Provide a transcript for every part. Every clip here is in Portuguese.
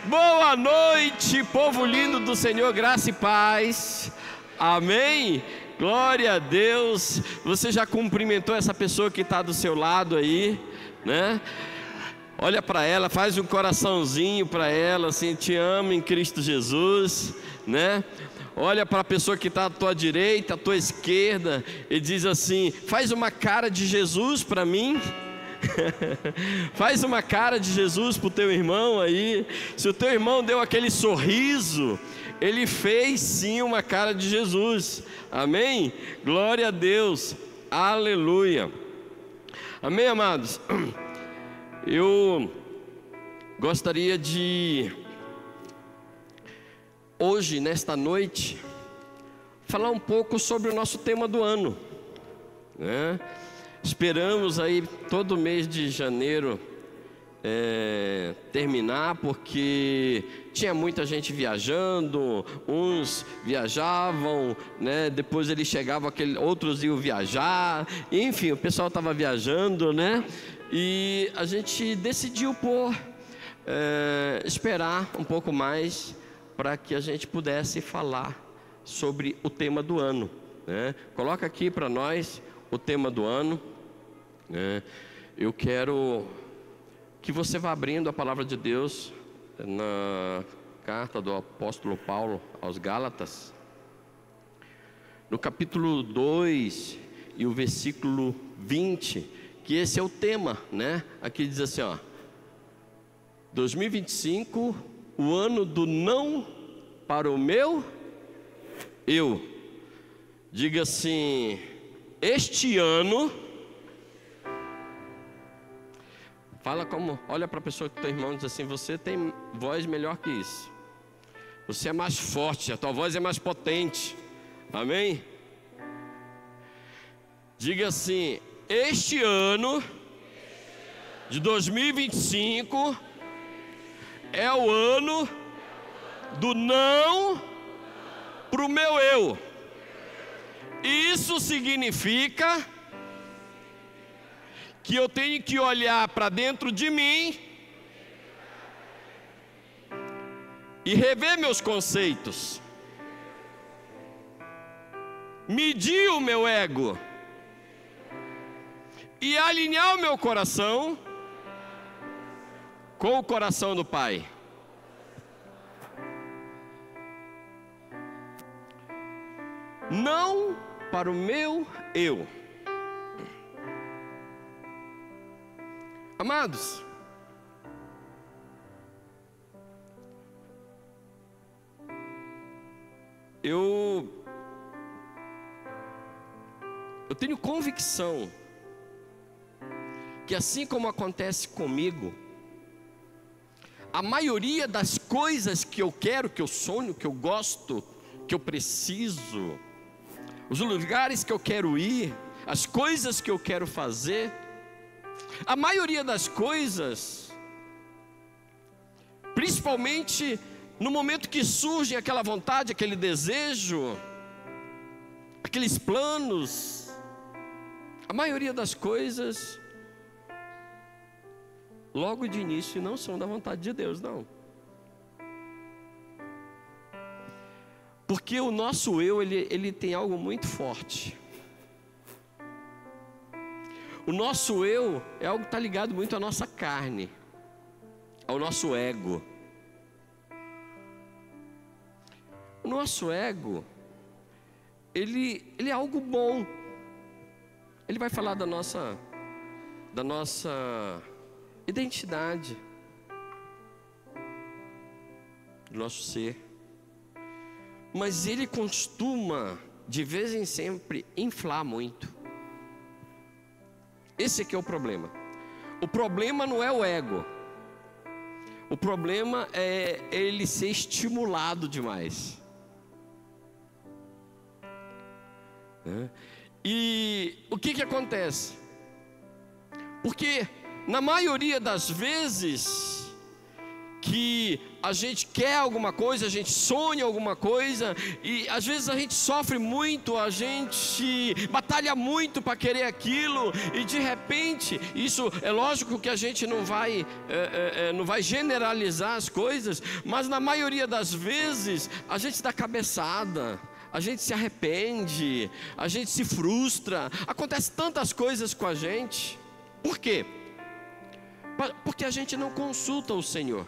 Boa noite, povo lindo do Senhor, graça e paz. Amém? Glória a Deus. Você já cumprimentou essa pessoa que está do seu lado aí, né? Olha para ela, faz um coraçãozinho para ela, assim, te amo em Cristo Jesus, né? Olha para a pessoa que está à tua direita, à tua esquerda, e diz assim: faz uma cara de Jesus para mim. Faz uma cara de Jesus para o teu irmão aí. Se o teu irmão deu aquele sorriso, ele fez sim uma cara de Jesus. Amém? Glória a Deus. Aleluia. Amém, amados? Eu gostaria de hoje, nesta noite, falar um pouco sobre o nosso tema do ano, né? Esperamos aí todo mês de janeiro terminar, porque tinha muita gente viajando, uns viajavam, né? Depois eles chegavam, outros iam viajar, enfim, o pessoal estava viajando, né? E a gente decidiu esperar um pouco mais para que a gente pudesse falar sobre o tema do ano, né? Coloca aqui para nós o tema do ano. Eu quero que você vá abrindo a palavra de Deus na carta do apóstolo Paulo aos Gálatas, no capítulo 2 e o versículo 20, que esse é o tema, né? Aqui diz assim, ó: 2025, o ano do não para o meu eu. Diga assim: este ano. Fala como, olha para a pessoa que tem irmão e diz assim: você tem voz melhor que isso. Você é mais forte, a tua voz é mais potente. Amém? Diga assim: este ano de 2025 é o ano do não para o meu eu. Isso significa que eu tenho que olhar para dentro de mim e rever meus conceitos, medir o meu ego e alinhar o meu coração com o coração do Pai. Não para o meu eu. Amados, eu tenho convicção que, assim como acontece comigo, a maioria das coisas que eu quero, que eu sonho, que eu gosto, que eu preciso, os lugares que eu quero ir, as coisas que eu quero fazer, a maioria das coisas, principalmente no momento que surge aquela vontade, aquele desejo, aqueles planos, a maioria das coisas, logo de início, não são da vontade de Deus, não. Porque o nosso eu, ele tem algo muito forte. O nosso eu é algo que está ligado muito à nossa carne, ao nosso ego. O nosso ego, ele é algo bom. Ele vai falar da nossa identidade, do nosso ser. Mas ele costuma, de vez em sempre, inflar muito. Esse aqui é o problema. O problema não é o ego. O problema é ele ser estimulado demais. E o que acontece? Porque na maioria das vezes que a gente quer alguma coisa, a gente sonha alguma coisa, e às vezes a gente sofre muito, a gente batalha muito para querer aquilo, e de repente, isso é lógico que a gente não vai generalizar as coisas, mas na maioria das vezes a gente dá cabeçada, a gente se arrepende, a gente se frustra, acontece tantas coisas com a gente. Por quê? Porque a gente não consulta o Senhor.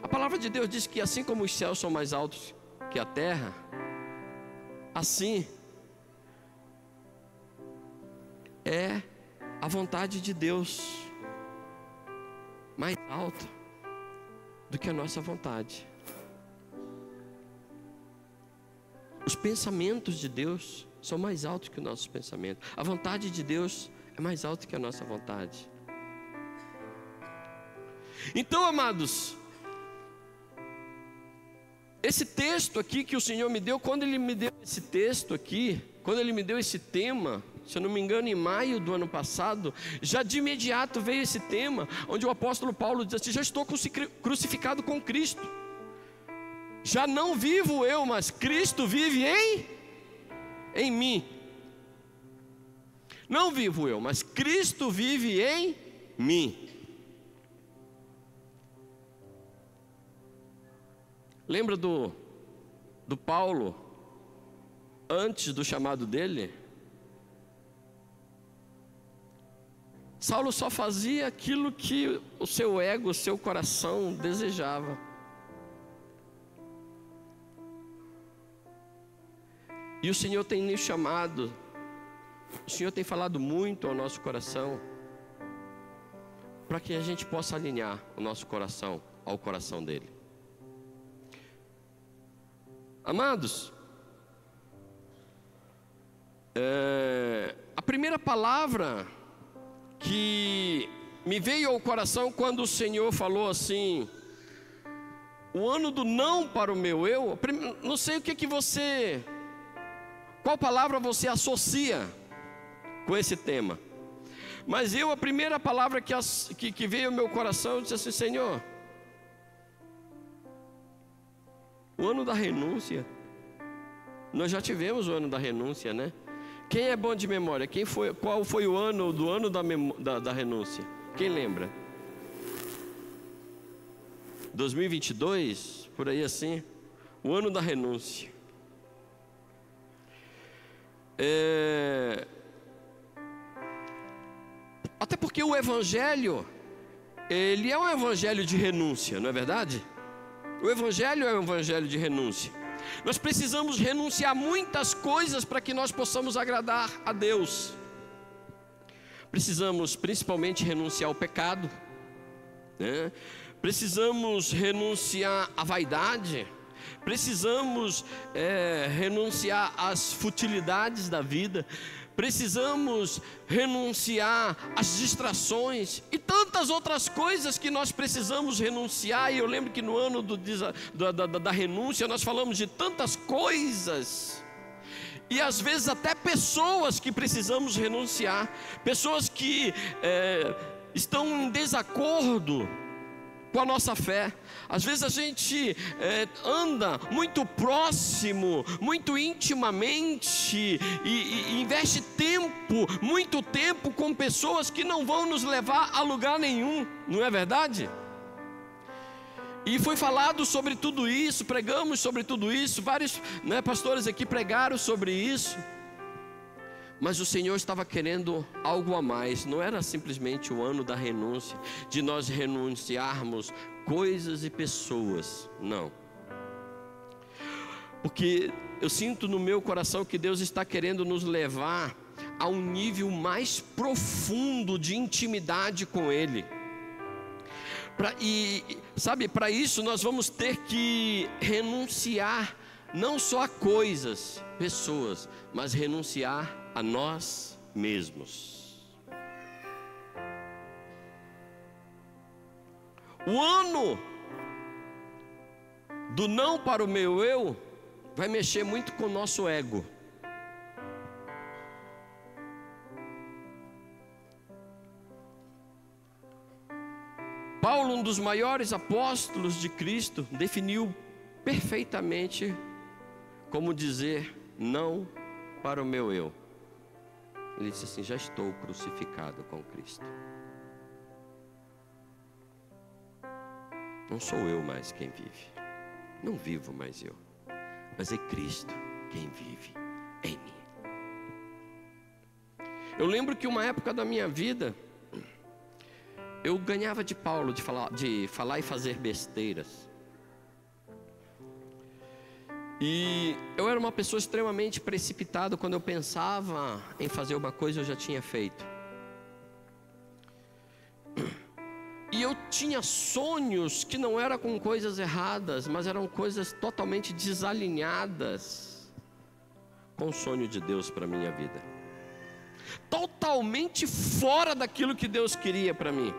A palavra de Deus diz que assim como os céus são mais altos que a terra, assim é a vontade de Deus mais alta do que a nossa vontade. Os pensamentos de Deus são mais altos que os nossos pensamentos. A vontade de Deus é mais alta que a nossa vontade. Então, amados, esse texto aqui que o Senhor me deu, quando Ele me deu esse texto aqui, quando Ele me deu esse tema, se eu não me engano, em maio do ano passado, já de imediato veio esse tema, onde o apóstolo Paulo diz assim: já estou crucificado com Cristo, já não vivo eu, mas Cristo vive em mim. Não vivo eu, mas Cristo vive em mim. Lembra do Paulo, antes do chamado dele? Saulo só fazia aquilo que o seu ego, o seu coração desejava. E o Senhor tem nos chamado, o Senhor tem falado muito ao nosso coração, para que a gente possa alinhar o nosso coração ao coração dele. Amados, a primeira palavra que me veio ao coração quando o Senhor falou assim: o ano do não para o meu eu, não sei o que você, qual palavra você associa com esse tema, mas a primeira palavra que veio ao meu coração, eu disse assim: Senhor, o ano da renúncia. Nós já tivemos o ano da renúncia, né? Quem é bom de memória? Qual foi o ano da renúncia? Quem lembra? 2022, por aí assim, o ano da renúncia. Até porque o evangelho, ele é um evangelho de renúncia, não é verdade? O evangelho é um evangelho de renúncia. Nós precisamos renunciar muitas coisas para que nós possamos agradar a Deus. Precisamos principalmente renunciar ao pecado, né? Precisamos renunciar à vaidade. Precisamos renunciar às futilidades da vida. Precisamos renunciar às distrações e tantas outras coisas que nós precisamos renunciar. E eu lembro que no ano da renúncia nós falamos de tantas coisas, e às vezes até pessoas que precisamos renunciar, pessoas que estão em desacordo com a nossa fé. Às vezes a gente anda muito próximo, muito intimamente, e investe muito tempo com pessoas que não vão nos levar a lugar nenhum, não é verdade? E foi falado sobre tudo isso, pregamos sobre tudo isso, vários pastores aqui pregaram sobre isso. Mas o Senhor estava querendo algo a mais. Não era simplesmente o ano da renúncia, de nós renunciarmos coisas e pessoas, não. Porque eu sinto no meu coração que Deus está querendo nos levar a um nível mais profundo de intimidade com Ele. Para isso nós vamos ter que renunciar não só a coisas, pessoas, mas renunciar a nós mesmos. O ano do não para o meu eu vai mexer muito com o nosso ego. Paulo Paulo, um dos maiores apóstolos de Cristo, definiu perfeitamente como dizer não para o meu eu. Ele disse assim: já estou crucificado com Cristo. Não sou eu mais quem vive, não vivo mais eu, mas é Cristo quem vive em mim. Eu lembro que uma época da minha vida, eu ganhava de Paulo de falar e fazer besteiras. E eu era uma pessoa extremamente precipitada. Quando eu pensava em fazer uma coisa, eu já tinha feito. E eu tinha sonhos que não eram com coisas erradas, mas eram coisas totalmente desalinhadas com o sonho de Deus para a minha vida. Totalmente fora daquilo que Deus queria para mim.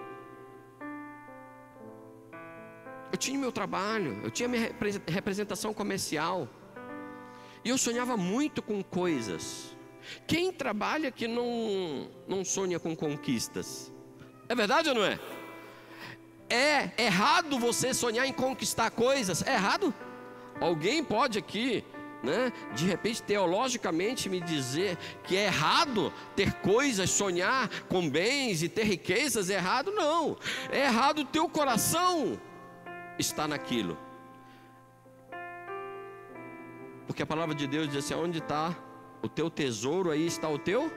Eu tinha meu trabalho, eu tinha minha representação comercial, e eu sonhava muito com coisas. Quem trabalha que não sonha com conquistas? É verdade ou não é? É errado você sonhar em conquistar coisas? É errado? Alguém pode aqui, de repente teologicamente me dizer que é errado ter coisas, sonhar com bens e ter riquezas? É errado? Não. É errado o teu coração está naquilo, porque a palavra de Deus diz assim: onde está o teu tesouro, aí está o teu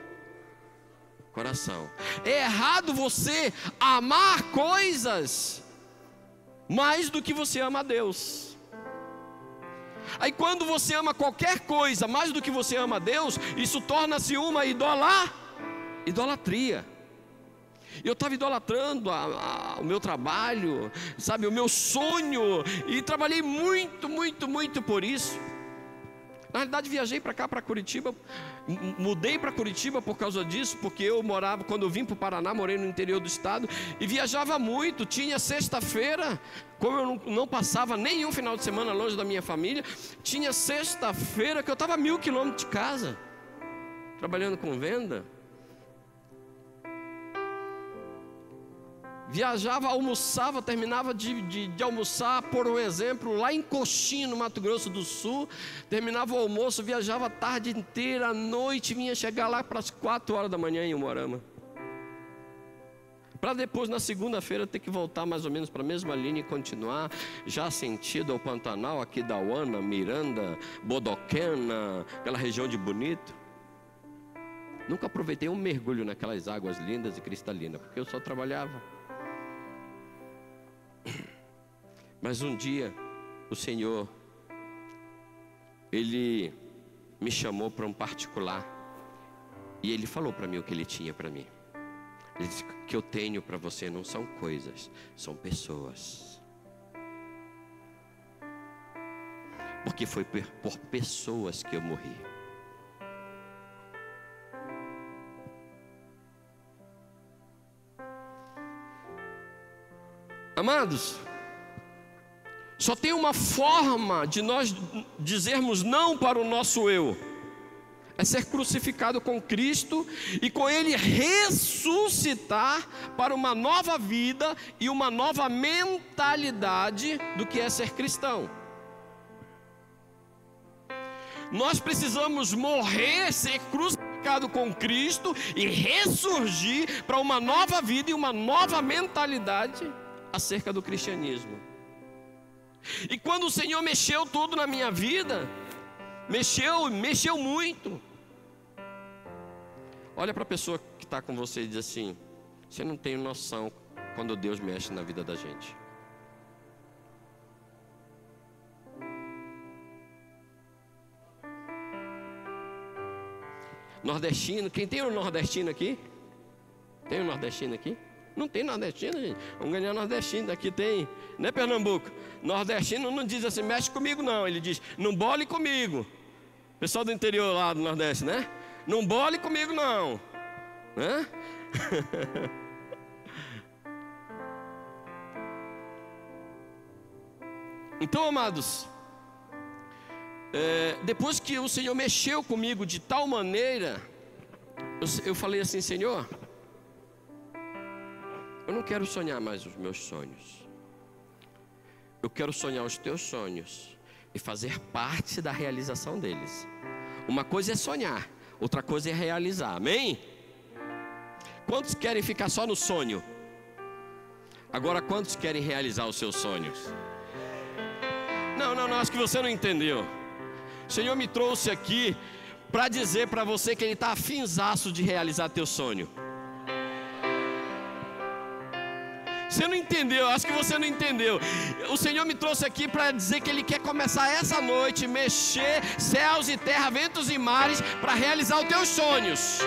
coração. É errado você amar coisas mais do que você ama a Deus. Aí quando você ama qualquer coisa mais do que você ama a Deus, isso torna-se uma idolatria. Eu estava idolatrando o meu trabalho, sabe, o meu sonho, e trabalhei muito por isso. Na realidade, viajei para cá, para Curitiba, mudei para Curitiba por causa disso, porque eu morava, quando eu vim para o Paraná, morei no interior do estado, e viajava muito. Tinha sexta-feira, como eu não passava nenhum final de semana longe da minha família, tinha sexta-feira que eu estava a 1.000 quilômetros de casa, trabalhando com venda. Viajava, almoçava, terminava de almoçar, por um exemplo, lá em Coxim, no Mato Grosso do Sul. Terminava o almoço, viajava a tarde inteira, à noite, vinha chegar lá para as 4 horas da manhã em Umuarama, para depois na segunda-feira ter que voltar mais ou menos para a mesma linha e continuar, já sentido ao Pantanal, aqui da Uana, Miranda, Bodoquena, aquela região de Bonito. Nunca aproveitei um mergulho naquelas águas lindas e cristalinas, porque eu só trabalhava. Mas um dia o Senhor, Ele me chamou para um particular, e Ele falou para mim o que Ele tinha para mim. Ele disse: o que eu tenho para você não são coisas, são pessoas. Porque foi por pessoas que eu morri. Amados, só tem uma forma de nós dizermos não para o nosso eu: é ser crucificado com Cristo e com Ele ressuscitar para uma nova vida e uma nova mentalidade do que é ser cristão. Nós precisamos morrer, ser crucificado com Cristo e ressurgir para uma nova vida e uma nova mentalidade acerca do cristianismo. E quando o Senhor mexeu tudo na minha vida, mexeu muito. Olha para a pessoa que está com você e diz assim: você não tem noção quando Deus mexe na vida da gente. Nordestino, quem tem um nordestino aqui? Tem um nordestino aqui? Não tem nordestino, gente. Vamos ganhar nordestino. Aqui tem, né, Pernambuco? Nordestino não diz assim: mexe comigo não. Ele diz: não bole comigo. Pessoal do interior lá do Nordeste, né? Não bole comigo não, né? Então, amados, depois que o Senhor mexeu comigo de tal maneira, eu falei assim: Senhor, eu não quero sonhar mais os meus sonhos. eu quero sonhar os teus sonhos e fazer parte da realização deles. Uma coisa é sonhar, outra coisa é realizar, amém? Quantos querem ficar só no sonho? Agora quantos querem realizar os seus sonhos? Não, acho que você não entendeu. O Senhor me trouxe aqui para dizer para você que Ele está afinzaço de realizar teu sonho. Você não entendeu, acho que você não entendeu. O Senhor me trouxe aqui para dizer que Ele quer começar essa noite, mexer céus e terra, ventos e mares, para realizar os teus sonhos.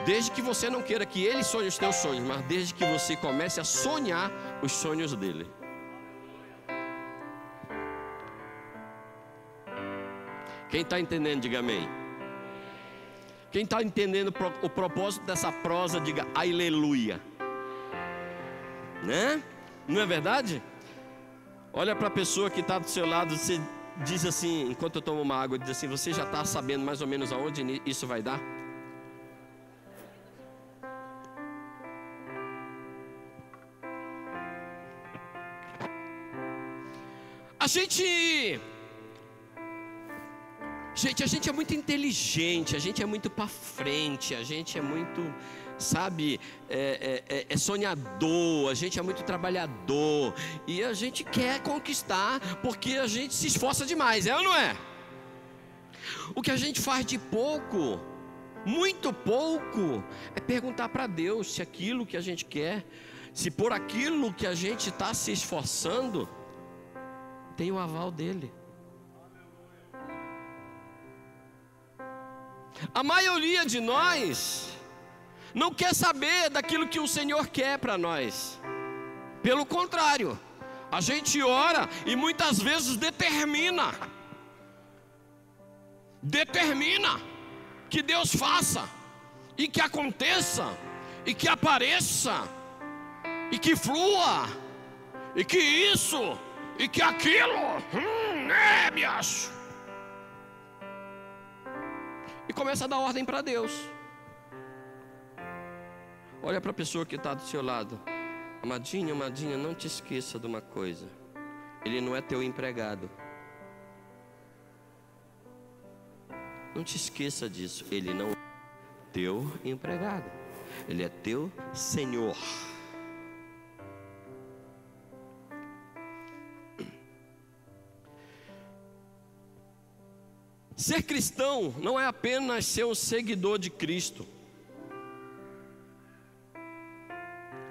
Desde que você não queira que Ele sonhe os teus sonhos, mas desde que você comece a sonhar os sonhos dEle. Quem está entendendo, diga amém. Quem está entendendo o propósito dessa prosa, diga aleluia. Né? Não é verdade? Olha para a pessoa que está do seu lado, você diz assim, enquanto eu tomo uma água, diz assim: você já está sabendo mais ou menos aonde isso vai dar? A gente é muito inteligente, a gente é muito para frente, a gente é muito, sabe, é sonhador, a gente é muito trabalhador, e a gente quer conquistar porque a gente se esforça demais, é ou não é? O que a gente faz de pouco, muito pouco, é perguntar para Deus se aquilo que a gente quer, se por aquilo que a gente está se esforçando, tem o aval dele. A maioria de nós não quer saber daquilo que o Senhor quer para nós. Pelo contrário, a gente ora e muitas vezes determina que Deus faça, e que aconteça, e que apareça, e que flua, e que isso, e que aquilo, me acho. E começa a dar ordem para Deus. Olha para a pessoa que está do seu lado: amadinha, não te esqueça de uma coisa. Ele não é teu empregado. Não te esqueça disso. Ele não é teu empregado. Ele é teu Senhor. Ser cristão não é apenas ser um seguidor de Cristo.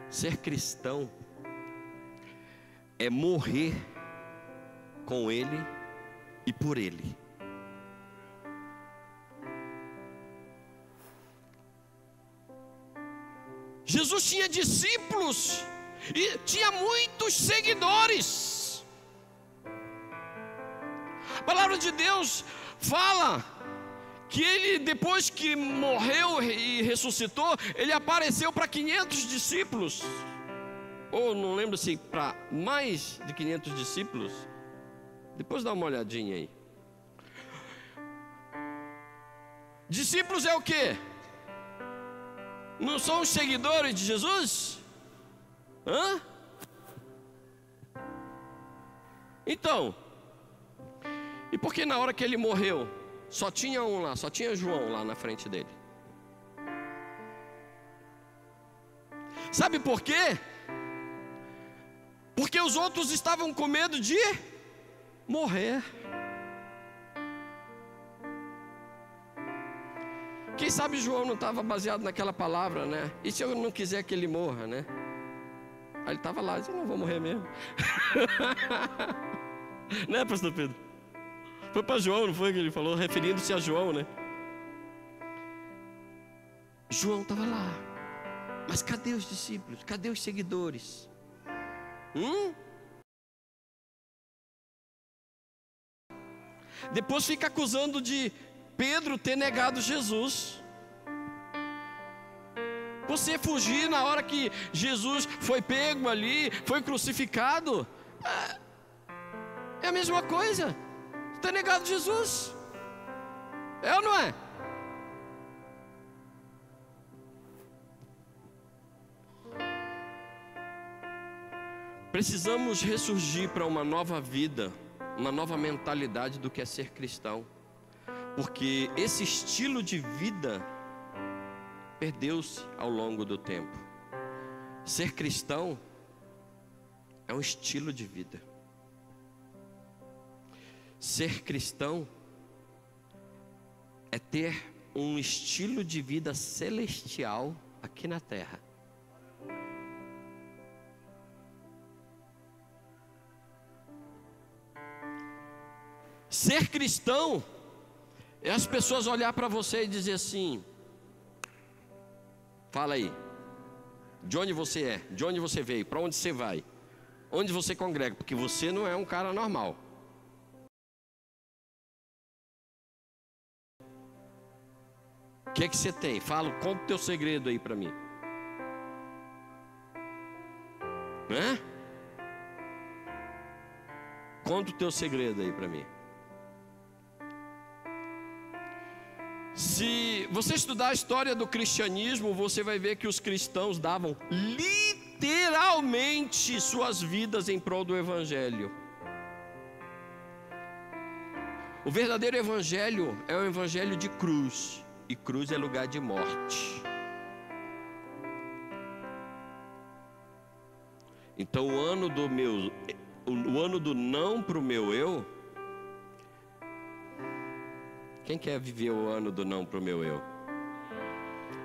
Ser cristão é morrer com Ele e por Ele. Jesus tinha discípulos e tinha muitos seguidores. A palavra de Deus fala que ele, depois que morreu e ressuscitou, ele apareceu para 500 discípulos, ou não lembro se para mais de 500 discípulos. Depois dá uma olhadinha aí. Discípulos é o quê? Não são os seguidores de Jesus? Hã? Então, e por que na hora que ele morreu só tinha um lá, só tinha João lá na frente dele? Sabe por quê? Porque os outros estavam com medo de morrer. Quem sabe João não estava baseado naquela palavra, né? E se eu não quiser que ele morra, né? Aí ele estava lá, disse: eu não vou morrer mesmo. Né, pastor Pedro? Foi para João, não foi que ele falou, referindo-se a João, né? João estava lá. Mas cadê os discípulos? Cadê os seguidores? Depois fica acusando de Pedro ter negado Jesus. Você fugir na hora que Jesus foi pego ali, foi crucificado, é a mesma coisa. Ter negado Jesus. É ou não é? Precisamos ressurgir para uma nova vida, uma nova mentalidade do que é ser cristão, porque esse estilo de vida perdeu-se ao longo do tempo. Ser cristão é um estilo de vida. Ser cristão é ter um estilo de vida celestial aqui na terra. Ser cristão é as pessoas olhar para você e dizer assim: fala aí, de onde você é, de onde você veio, para onde você vai, onde você congrega, porque você não é um cara normal. O que você tem? Fala, conta o teu segredo aí para mim. Né? Conta o teu segredo aí para mim. Se você estudar a história do cristianismo, você vai ver que os cristãos davam literalmente suas vidas em prol do evangelho. O verdadeiro evangelho é o evangelho de cruz, e cruz é lugar de morte. Então o ano do não para o meu eu. Quem quer viver o ano do não para o meu eu?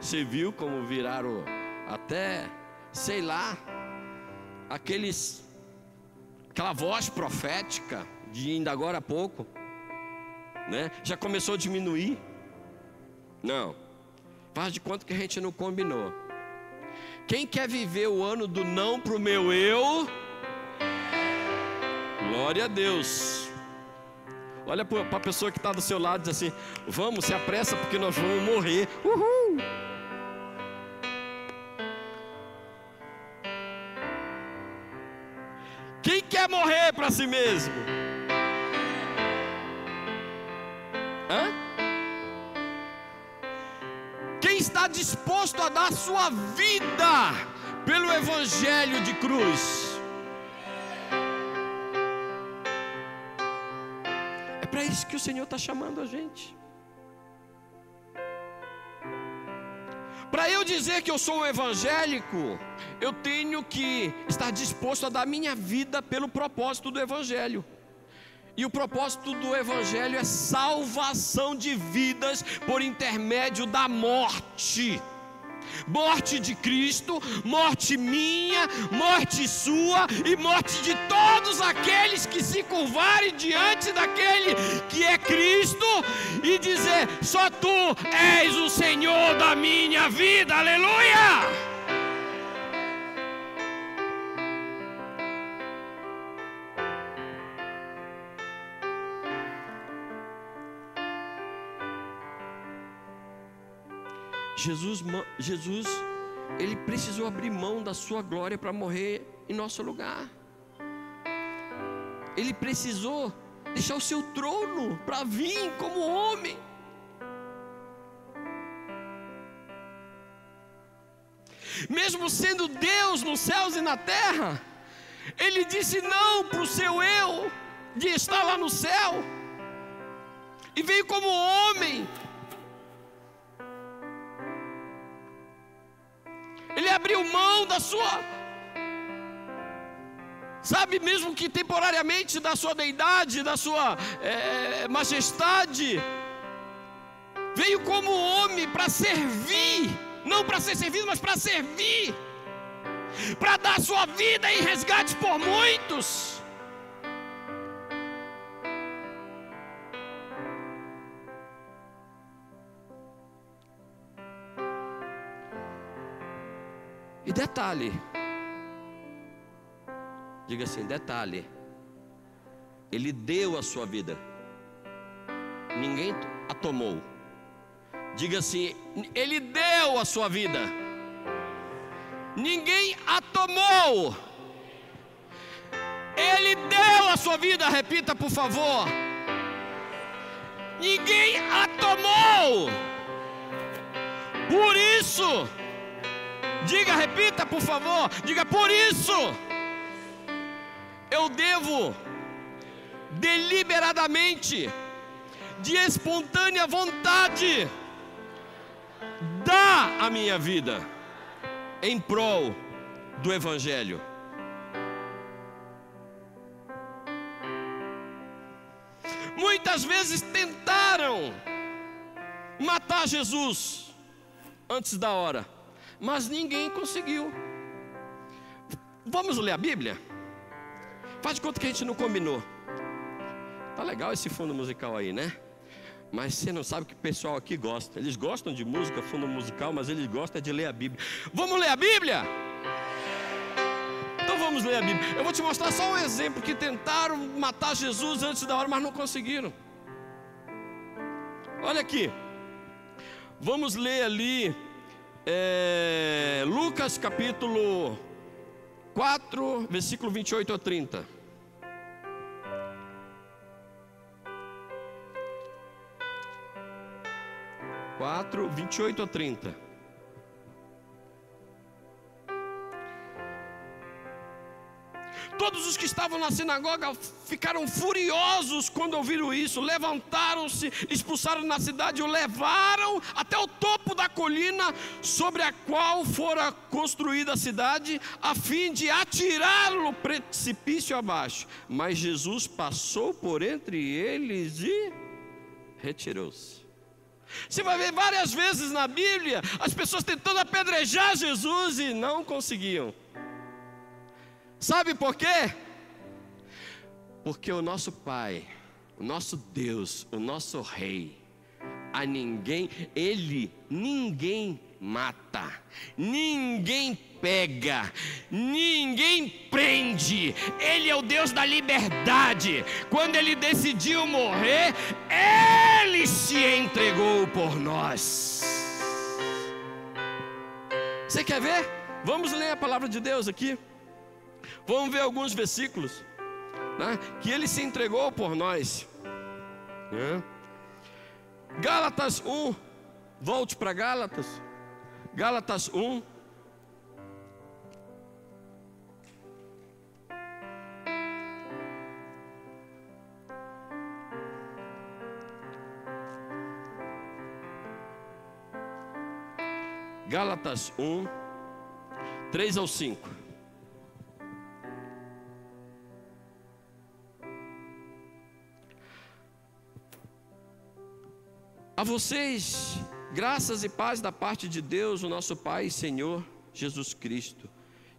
Você viu como viraram até, sei lá, aquela voz profética de ainda agora há pouco, né? Já começou a diminuir. Não, faz de conta que a gente não combinou. Quem quer viver o ano do não para o meu eu? Glória a Deus. Olha para a pessoa que está do seu lado e diz assim: vamos, se apressa porque nós vamos morrer. Uhul! Quem quer morrer para si mesmo? Hã? Quem está disposto a dar sua vida pelo evangelho de cruz? É para isso que o Senhor está chamando a gente. Para eu dizer que eu sou um evangélico, eu tenho que estar disposto a dar minha vida pelo propósito do evangelho. E o propósito do evangelho é salvação de vidas por intermédio da morte. Morte de Cristo, morte minha, morte sua e morte de todos aqueles que se curvarem diante daquele que é Cristo e dizer: só tu és o Senhor da minha vida, aleluia! Jesus, ele precisou abrir mão da sua glória para morrer em nosso lugar. Ele precisou deixar o seu trono para vir como homem. Mesmo sendo Deus nos céus e na terra, ele disse não para o seu eu de estar lá no céu e veio como homem. Ele abriu mão da sua, sabe, mesmo que temporariamente, da sua deidade, da sua majestade. Veio como homem para servir, não para ser servido, mas para servir, para dar sua vida em resgate por muitos. E detalhe, diga assim, detalhe, ele deu a sua vida, ninguém a tomou. Diga assim, ele deu a sua vida, ninguém a tomou. Ele deu a sua vida, repita por favor. Ninguém a tomou. Por isso, diga, repita por favor, diga, por isso eu devo deliberadamente, de espontânea vontade, dar a minha vida em prol do Evangelho. Muitas vezes tentaram matar Jesus antes da hora, mas ninguém conseguiu. Vamos ler a Bíblia? Faz de conta que a gente não combinou. Tá legal esse fundo musical aí, né? Mas você não sabe que o pessoal aqui gosta. Eles gostam de música, fundo musical, mas eles gostam de ler a Bíblia. Vamos ler a Bíblia? Então vamos ler a Bíblia. Eu vou te mostrar só um exemplo que tentaram matar Jesus antes da hora, mas não conseguiram. Olha aqui. Vamos ler ali Lucas capítulo 4, versículo 28 a 30. Quatro, 28 a 30. Todos os que estavam na sinagoga ficaram furiosos quando ouviram isso. Levantaram-se, expulsaram na cidade e o levaram até o topo da colina sobre a qual fora construída a cidade, a fim de atirá-lo precipício abaixo. Mas Jesus passou por entre eles e retirou-se. Você vai ver várias vezes na Bíblia as pessoas tentando apedrejar Jesus e não conseguiam. Sabe por quê? Porque o nosso Pai, o nosso Deus, o nosso Rei, a ninguém mata, ninguém pega, ninguém prende. Ele é o Deus da liberdade. Quando Ele decidiu morrer, Ele se entregou por nós. Você quer ver? Vamos ler a palavra de Deus aqui. Vamos ver alguns versículos, né, que Ele se entregou por nós, né? Gálatas 1. Volte para Gálatas. Gálatas 1. Gálatas 1, 3 ao 5. A vocês, graças e paz da parte de Deus, o nosso Pai e Senhor Jesus Cristo,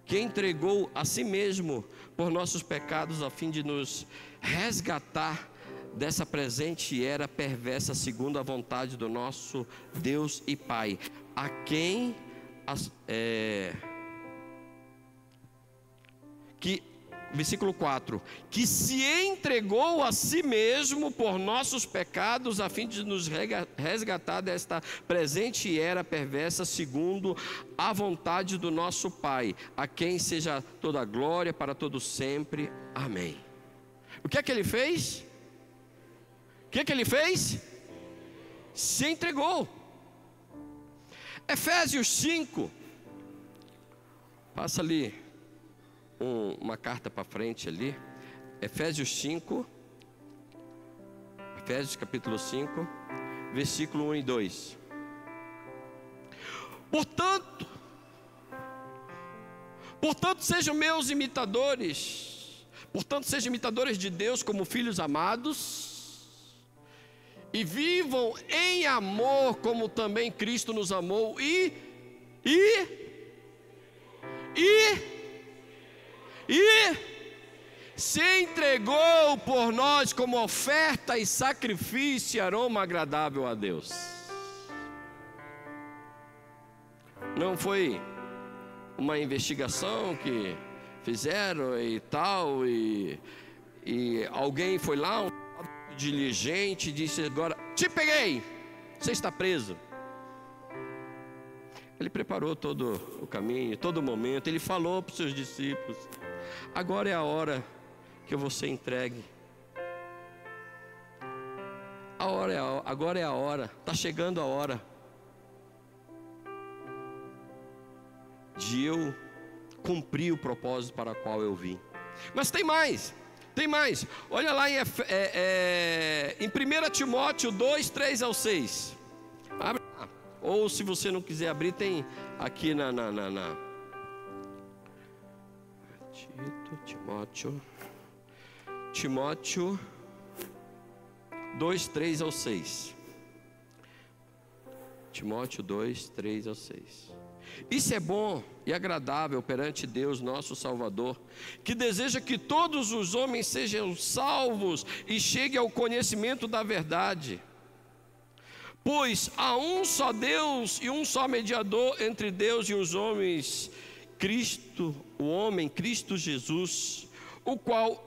que entregou a si mesmo por nossos pecados, a fim de nos resgatar dessa presente era perversa, segundo a vontade do nosso Deus e Pai, a quem versículo 4, que se entregou a si mesmo por nossos pecados, a fim de nos resgatar desta presente era perversa, segundo a vontade do nosso Pai, a quem seja toda a glória para todo sempre. Amém. O que é que Ele fez? O que é que Ele fez? Se entregou. Efésios 5, passa ali uma carta para frente ali, Efésios 5, Efésios capítulo 5, versículo 1 e 2. Portanto, sejam meus imitadores, sejam imitadores de Deus como filhos amados, e vivam em amor como também Cristo nos amou e se entregou por nós como oferta e sacrifício e aroma agradável a Deus. Não foi uma investigação que fizeram e tal, e alguém foi lá, um diligente, disse: agora te peguei, você está preso. Ele preparou todo o caminho, todo o momento. Ele falou para os seus discípulos: agora é a hora que você entregue. Agora é a hora. Está chegando a hora de eu cumprir o propósito para o qual eu vim. Mas tem mais. Tem mais. Olha lá em 1 Timóteo 2, 3 ao 6. Abre lá. Ou se você não quiser abrir, tem aqui na Timóteo 2, 3 ao 6. Timóteo 2, 3 ao 6. Isso é bom e agradável perante Deus, nosso Salvador, que deseja que todos os homens sejam salvos e cheguem ao conhecimento da verdade. Pois há um só Deus e um só mediador entre Deus e os homens, Cristo, o homem, Cristo Jesus, o qual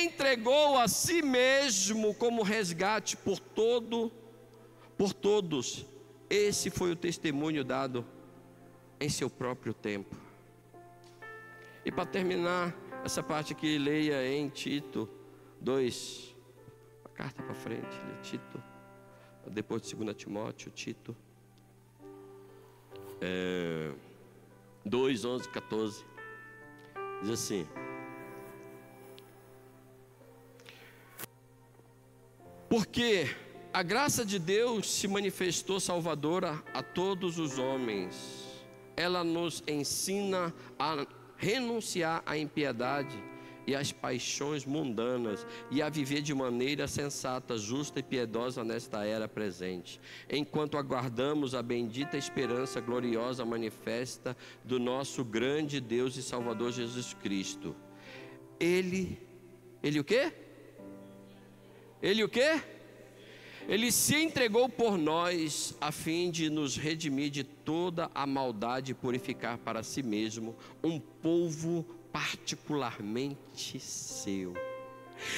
entregou a si mesmo como resgate por todos. Esse foi o testemunho dado em seu próprio tempo. E para terminar essa parte aqui, leia em Tito 2, a carta para frente, Tito, depois de 2 Timóteo, Tito 2, 11, 14, diz assim: porque a graça de Deus se manifestou salvadora a todos os homens. Ela nos ensina a renunciar à impiedade e às paixões mundanas e a viver de maneira sensata, justa e piedosa nesta era presente, enquanto aguardamos a bendita esperança gloriosa manifesta do nosso grande Deus e Salvador Jesus Cristo. Ele o quê? Ele o quê? Ele se entregou por nós a fim de nos redimir de toda a maldade e purificar para si mesmo um povo particularmente seu.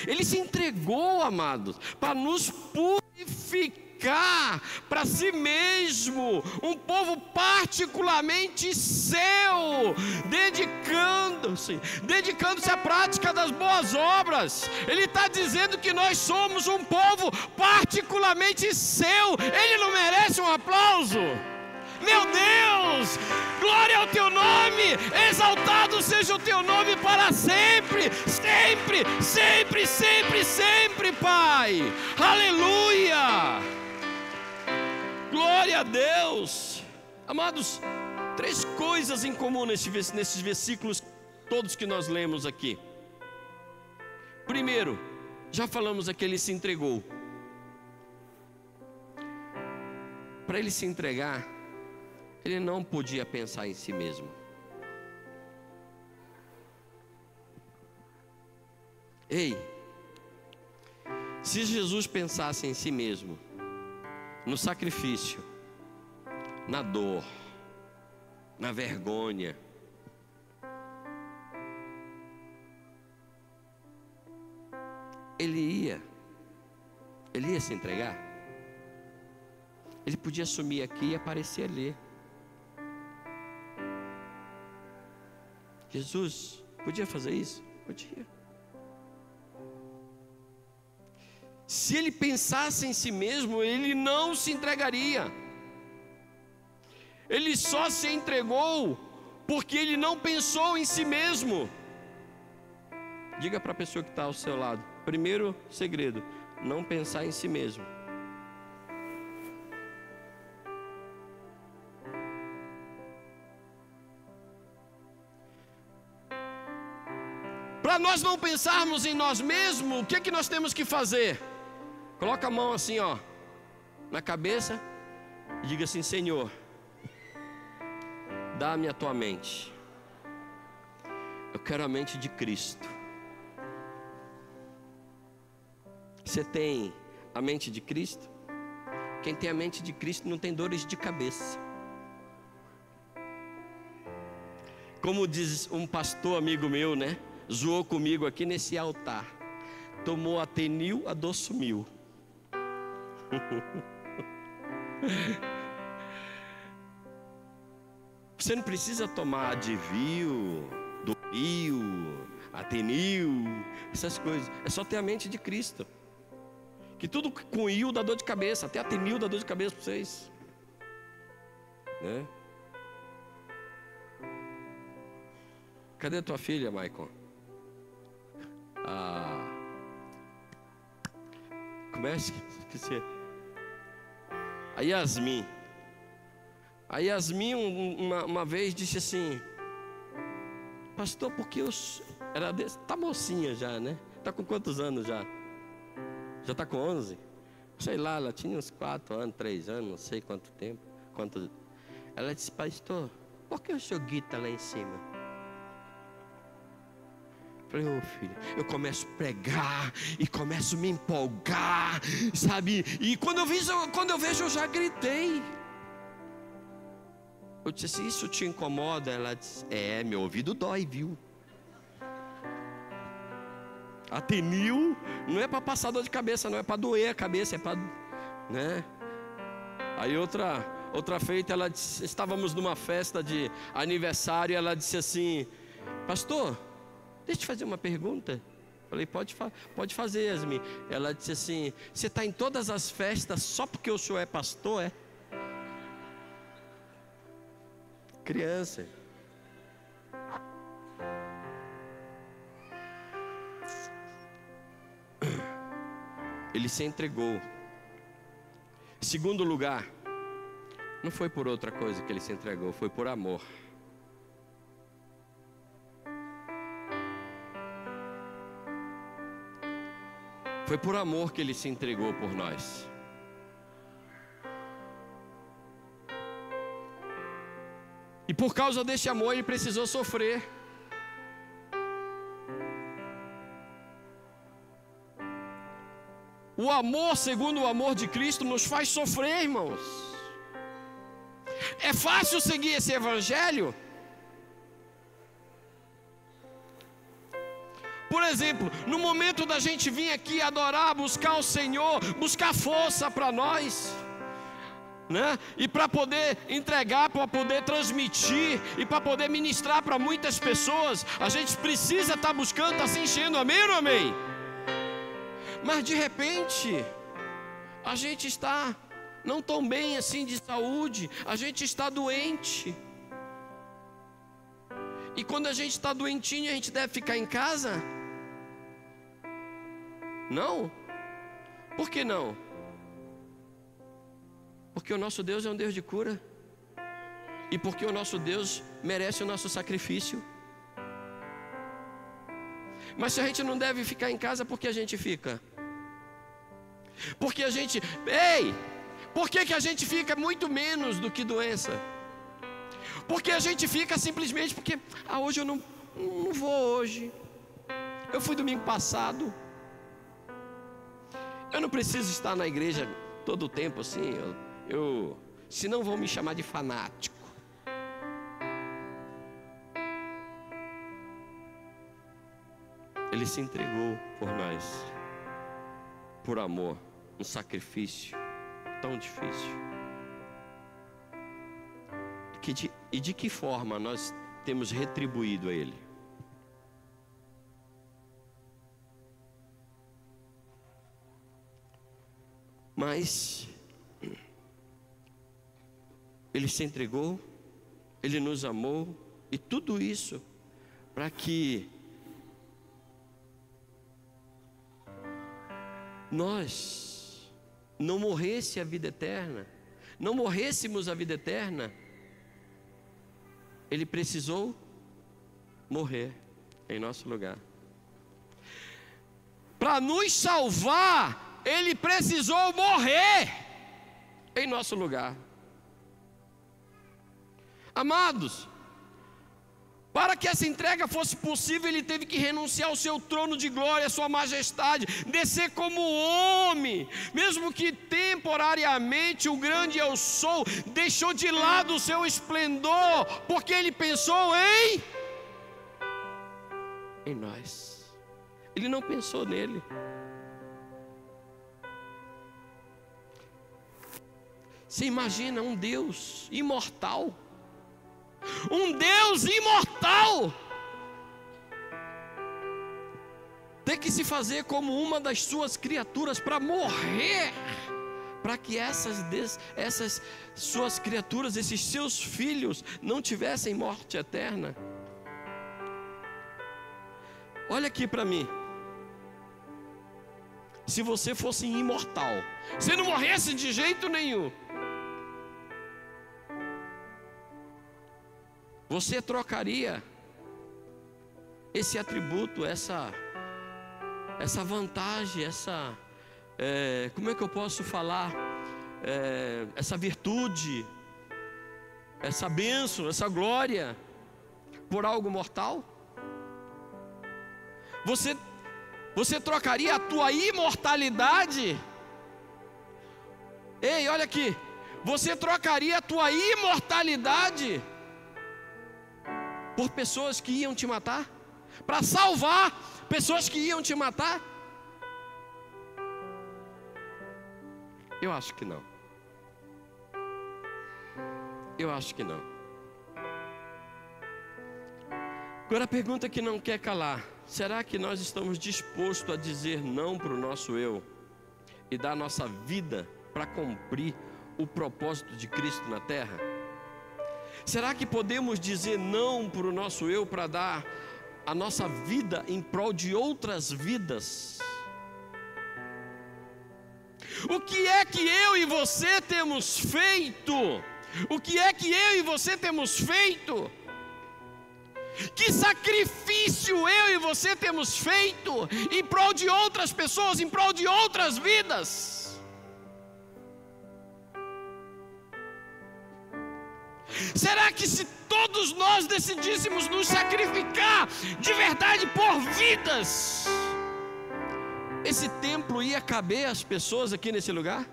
Ele se entregou, amados, para nos purificar para si mesmo um povo particularmente seu, dedicando-se à prática das boas obras. Ele está dizendo que nós somos um povo particularmente seu. Ele não merece um aplauso? Meu Deus, glória ao teu nome, exaltado seja o teu nome para sempre, sempre, sempre, sempre, sempre, Pai. Aleluia, glória a Deus. Amados, 3 coisas em comum nesses versículos todos que nós lemos aqui. Primeiro, já falamos aqui, ele se entregou. Para ele se entregar, ele não podia pensar em si mesmo. Ei, se Jesus pensasse em si mesmo, no sacrifício, na dor, na vergonha, ele ia se entregar. Ele podia sumir aqui e aparecer ali. Jesus podia fazer isso? Podia. Se ele pensasse em si mesmo, ele não se entregaria. Ele só se entregou porque ele não pensou em si mesmo. Diga para a pessoa que está ao seu lado: primeiro segredo, não pensar em si mesmo. Para nós não pensarmos em nós mesmos, o que é que nós temos que fazer? Coloca a mão assim, ó, na cabeça e diga assim: Senhor, dá-me a tua mente. Eu quero a mente de Cristo. Você tem a mente de Cristo? Quem tem a mente de Cristo não tem dores de cabeça. Como diz um pastor amigo meu, né? Zoou comigo aqui nesse altar: tomou Atenil, a dor sumiu. Você não precisa tomar Advil, Doril, Atenil, essas coisas. É só ter a mente de Cristo. Que tudo com il dá dor de cabeça. Até Atenil dá dor de cabeça para vocês, né? Cadê tua filha, Maicon? Como é que esqueci? A Yasmin. A Yasmin uma vez disse assim: pastor, porque tá mocinha já, né? Tá com quantos anos já? Já tá com 11? Sei lá, ela tinha uns 4 anos, 3 anos, não sei quanto tempo. Ela disse: pastor, por que o senhor grita lá em cima? Eu falei: ô filho, eu começo a pregar e começo a me empolgar, sabe? E quando eu vejo, eu já gritei. Eu disse assim: isso te incomoda? Ela disse: meu ouvido dói, viu? Atenil não é para passar dor de cabeça, não é para doer a cabeça, é para, né? Aí outra feita, ela disse, estávamos numa festa de aniversário, ela disse assim: pastor, deixa eu te fazer uma pergunta. Falei: pode fazer, Yasmin. Ela disse assim: você está em todas as festas só porque o senhor é pastor, é? Criança. Ele se entregou. Segundo lugar, não foi por outra coisa que ele se entregou, foi por amor. Foi por amor que ele se entregou por nós. E por causa desse amor ele precisou sofrer. O amor, segundo o amor de Cristo, nos faz sofrer, irmãos. É fácil seguir esse evangelho? Por exemplo, no momento da gente vir aqui adorar, buscar o Senhor, buscar força para nós, né? E para poder entregar, para poder transmitir e para poder ministrar para muitas pessoas, a gente precisa estar buscando, estar se enchendo, amém ou não amém? Mas de repente, a gente está não tão bem assim de saúde, a gente está doente. E quando a gente está doentinho, a gente deve ficar em casa? Não? Por que não? Porque o nosso Deus é um Deus de cura. E porque o nosso Deus merece o nosso sacrifício. Mas se a gente não deve ficar em casa, por que a gente fica? Porque a gente... por que a gente fica muito menos do que doença? Porque a gente fica simplesmente porque... hoje eu não vou hoje. Eu fui domingo passado. Eu não preciso estar na igreja todo o tempo assim. Senão vão me chamar de fanático. Ele se entregou por nós, por amor, um sacrifício tão difícil. E de que forma nós temos retribuído a Ele? Mas Ele se entregou, Ele nos amou, e tudo isso para que nós não morresse a vida eterna, não morrêssemos a vida eterna. Ele precisou morrer em nosso lugar. Para nos salvar, Ele precisou morrer em nosso lugar. Amados, para que essa entrega fosse possível, Ele teve que renunciar ao seu trono de glória, a sua majestade, descer como homem, mesmo que temporariamente o grande eu sou deixou de lado o seu esplendor, porque Ele pensou em nós. Ele não pensou nele. Você imagina um Deus imortal, um Deus imortal, ter que se fazer como uma das suas criaturas para morrer, para que essas suas criaturas, esses seus filhos, não tivessem morte eterna. Olha aqui para mim, se você fosse imortal, se não morresse de jeito nenhum, você trocaria esse atributo, essa vantagem, como é que eu posso falar? Essa virtude, essa bênção, essa glória, por algo mortal? Você trocaria a tua imortalidade? Ei, olha aqui. Você trocaria a tua imortalidade por pessoas que iam te matar? Para salvar pessoas que iam te matar? Eu acho que não. Eu acho que não. Agora a pergunta que não quer calar: será que nós estamos dispostos a dizer não para o nosso eu e dar nossa vida para cumprir o propósito de Cristo na terra? Será que podemos dizer não para o nosso eu para dar a nossa vida em prol de outras vidas? O que é que eu e você temos feito? O que é que eu e você temos feito? Que sacrifício eu e você temos feito em prol de outras pessoas, em prol de outras vidas? Será que se todos nós decidíssemos nos sacrificar de verdade por vidas, esse templo ia caber as pessoas aqui nesse lugar?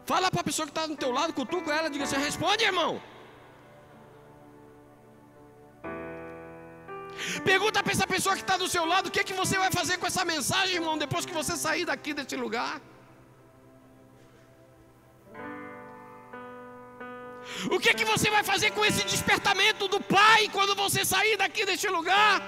Fala para a pessoa que está do teu lado, cutuca ela, diga assim: responde, irmão. Pergunta para essa pessoa que está do seu lado: o que é que você vai fazer com essa mensagem, irmão, depois que você sair daqui desse lugar? O que é que você vai fazer com esse despertamento do Pai quando você sair daqui deste lugar?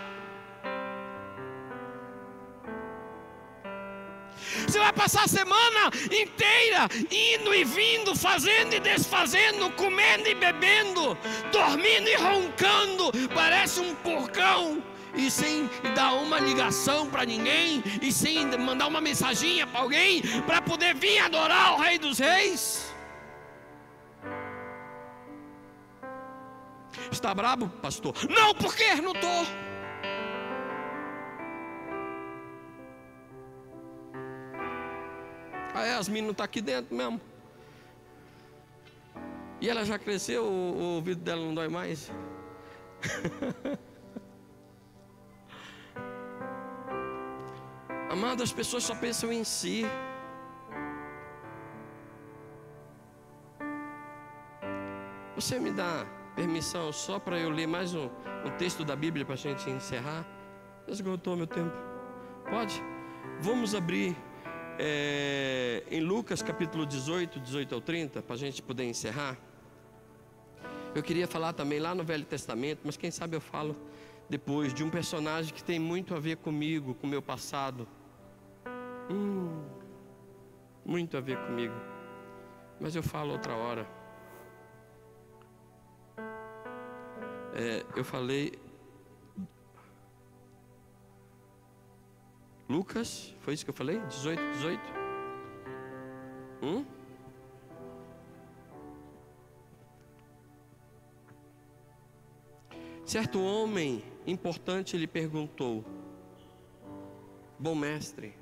Você vai passar a semana inteira indo e vindo, fazendo e desfazendo, comendo e bebendo, dormindo e roncando, parece um porcão, e sem dar uma ligação para ninguém, e sem mandar uma mensaginha para alguém, para poder vir adorar o Rei dos Reis? Está brabo, pastor? Não, por quê? Não estou. A Yasmin não está aqui dentro mesmo. E ela já cresceu, o ouvido dela não dói mais. Amado, as pessoas só pensam em si. Você me dá permissão só para eu ler mais um texto da Bíblia para a gente encerrar? Esgotou meu tempo. Pode? Vamos abrir em Lucas capítulo 18, 18 ao 30, para a gente poder encerrar. Eu queria falar também lá no Velho Testamento, mas quem sabe eu falo depois, de um personagem que tem muito a ver comigo, com o meu passado. Muito a ver comigo, mas eu falo outra hora. Eu falei Lucas, foi isso que eu falei? 18, 18? Certo homem importante lhe perguntou: bom mestre,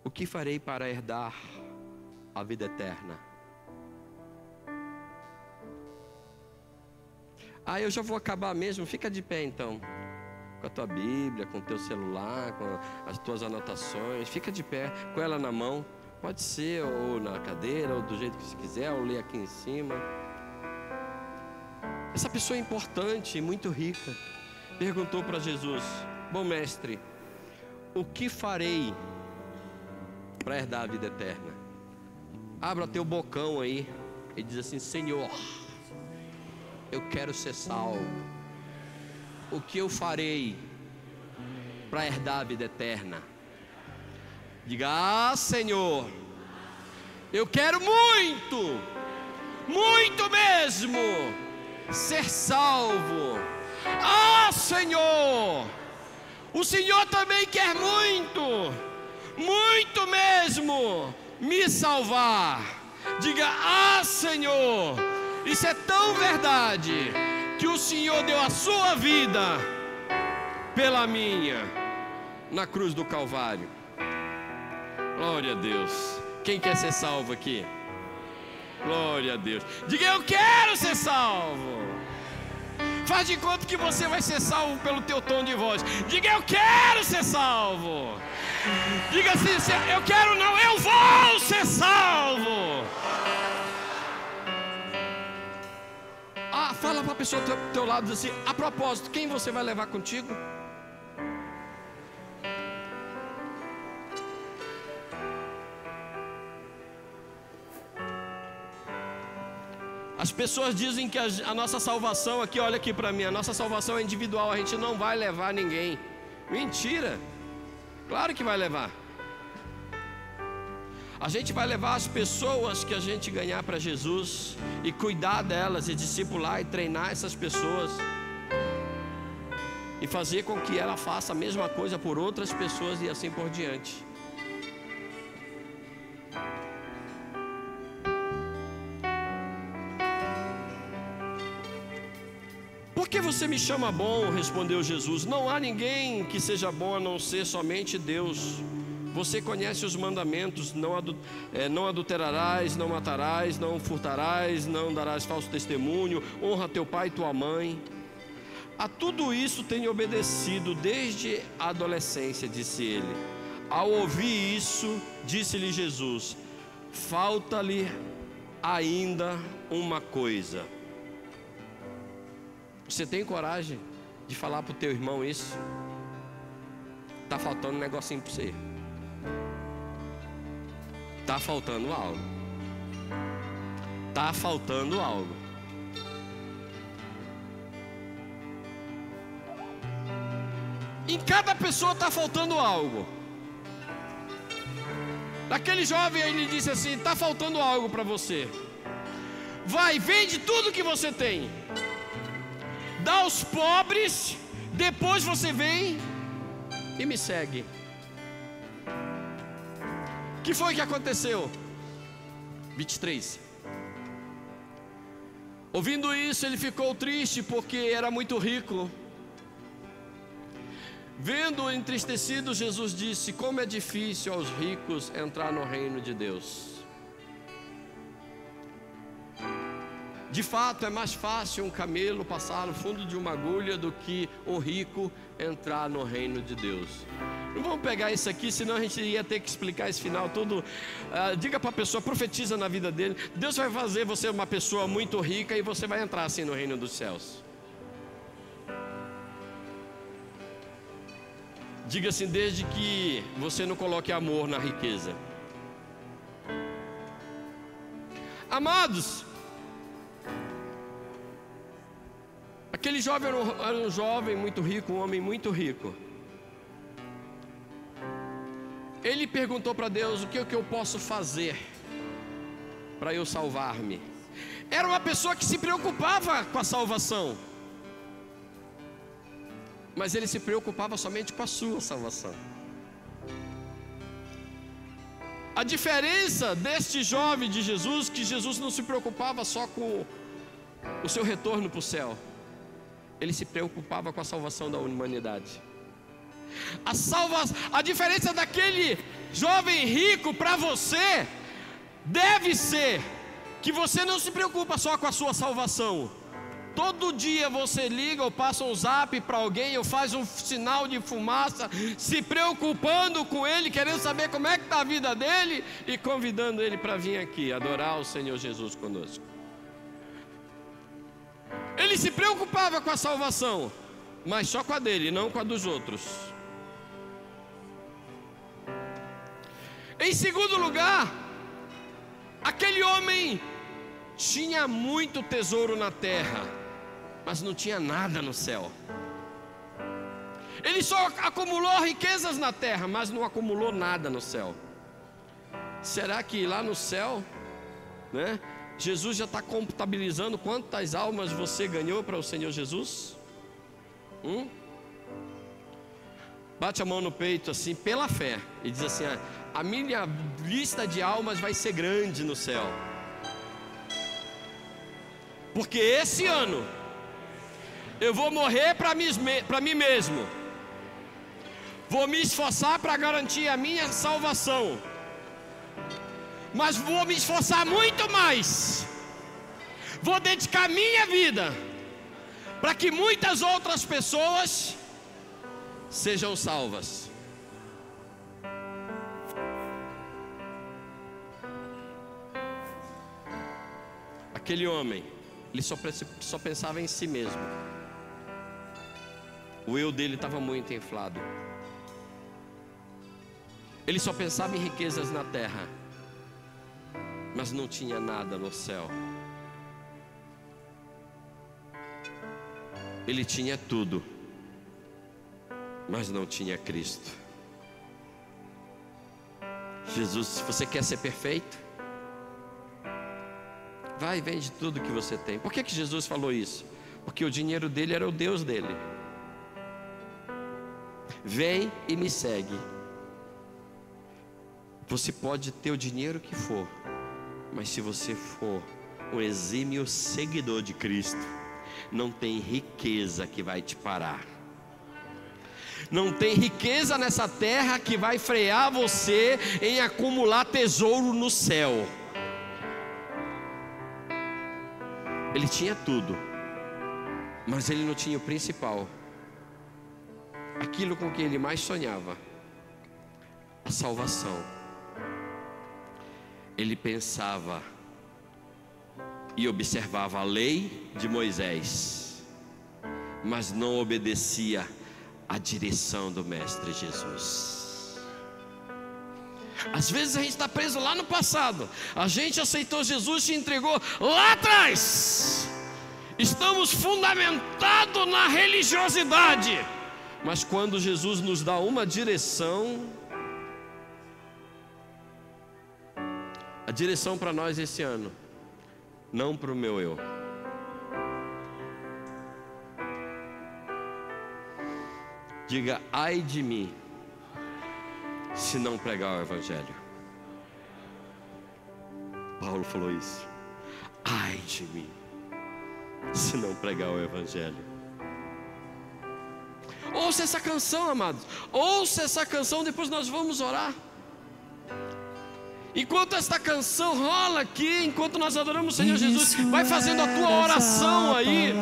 o que farei para herdar a vida eterna? Eu já vou acabar mesmo. Fica de pé então, com a tua Bíblia, com o teu celular, com as tuas anotações. Fica de pé, com ela na mão. Pode ser ou na cadeira, ou do jeito que você quiser, ou ler aqui em cima. Essa pessoa importante, muito rica, perguntou para Jesus: bom mestre, o que farei para herdar a vida eterna? Abra teu bocão aí e diz assim: Senhor, eu quero ser salvo. O que eu farei para herdar a vida eterna? Diga: Senhor, eu quero muito, muito mesmo, ser salvo. Senhor, O Senhor também quer muito, muito mesmo, me salvar. Diga: ah, Senhor, isso é tão verdade, que o Senhor deu a sua vida pela minha, na cruz do Calvário. Glória a Deus. Quem quer ser salvo aqui? Glória a Deus. Diga: eu quero ser salvo. Faz de conta que você vai ser salvo pelo teu tom de voz. Diga: eu quero ser salvo. Diga assim: eu quero não, eu vou ser salvo. Ah, fala para a pessoa do teu lado, diz assim: a propósito, quem você vai levar contigo? As pessoas dizem que a nossa salvação aqui, olha aqui para mim, a nossa salvação é individual, a gente não vai levar ninguém. Mentira. Claro que vai levar. A gente vai levar as pessoas que a gente ganhar para Jesus e cuidar delas e discipular e treinar essas pessoas e fazer com que ela faça a mesma coisa por outras pessoas e assim por diante. Por que você me chama bom? Respondeu Jesus. Não há ninguém que seja bom a não ser somente Deus. Você conhece os mandamentos: não adulterarás, não matarás, não furtarás, não darás falso testemunho, honra teu pai e tua mãe. A tudo isso tenho obedecido desde a adolescência, disse ele. Ao ouvir isso, disse-lhe Jesus: falta-lhe ainda uma coisa. Você tem coragem de falar para o teu irmão isso? Está faltando um negocinho para você. Está faltando algo. Está faltando algo. Em cada pessoa está faltando algo. Daquele jovem ele disse assim: está faltando algo para você. Vai, vende tudo que você tem, dá aos pobres, depois você vem e me segue. O que foi que aconteceu? 23. Ouvindo isso, ele ficou triste porque era muito rico. Vendo-o entristecido, Jesus disse: como é difícil aos ricos entrar no reino de Deus. De fato, é mais fácil um camelo passar no fundo de uma agulha do que o rico entrar no reino de Deus. Não vamos pegar isso aqui, senão a gente ia ter que explicar esse final tudo. Diga para a pessoa, profetiza na vida dele. Deus vai fazer você uma pessoa muito rica e você vai entrar assim no reino dos céus. Diga assim: desde que você não coloque amor na riqueza. Amados, aquele jovem era um jovem muito rico, um homem muito rico. Ele perguntou para Deus: o que eu posso fazer para eu salvar-me? Era uma pessoa que se preocupava com a salvação, mas ele se preocupava somente com a sua salvação. A diferença deste jovem de Jesus, que Jesus não se preocupava só com o seu retorno para o céu, ele se preocupava com a salvação da humanidade. A diferença daquele jovem rico para você deve ser que você não se preocupa só com a sua salvação. Todo dia você liga ou passa um zap para alguém ou faz um sinal de fumaça, se preocupando com ele, querendo saber como é que está a vida dele e convidando ele para vir aqui adorar o Senhor Jesus conosco. Ele se preocupava com a salvação, mas só com a dele, não com a dos outros. Em segundo lugar, aquele homem tinha muito tesouro na terra, mas não tinha nada no céu. Ele só acumulou riquezas na terra, mas não acumulou nada no céu. Será que lá no céu, né, Jesus já está contabilizando quantas almas você ganhou para o Senhor Jesus? bate a mão no peito assim, pela fé, e diz assim: a minha lista de almas vai ser grande no céu, porque esse ano eu vou morrer para mim mesmo, vou me esforçar para garantir a minha salvação, mas vou me esforçar muito mais, vou dedicar minha vida para que muitas outras pessoas sejam salvas. Aquele homem, ele só pensava em si mesmo. O eu dele estava muito inflado. Ele só pensava em riquezas na terra, mas não tinha nada no céu. Ele tinha tudo, mas não tinha Cristo. Jesus, se você quer ser perfeito, vai e vende tudo que você tem. Por que Jesus falou isso? Porque o dinheiro dele era o Deus dele. Vem e me segue. Você pode ter o dinheiro que for, mas se você for um exímio seguidor de Cristo, não tem riqueza que vai te parar. Não tem riqueza nessa terra que vai frear você em acumular tesouro no céu. Ele tinha tudo, mas ele não tinha o principal, aquilo com que ele mais sonhava: a salvação. Ele pensava e observava a lei de Moisés, mas não obedecia à direção do Mestre Jesus. Às vezes a gente está preso lá no passado. A gente aceitou Jesus, se entregou lá atrás. Estamos fundamentados na religiosidade, mas quando Jesus nos dá uma direção, a direção para nós esse ano, não para o meu eu. Diga: ai de mim, se não pregar o Evangelho. Paulo falou isso. Ai de mim, se não pregar o Evangelho. Ouça essa canção, amados. Ouça essa canção, depois nós vamos orar. Enquanto esta canção rola aqui, enquanto nós adoramos o Senhor Jesus, vai fazendo a tua oração aí.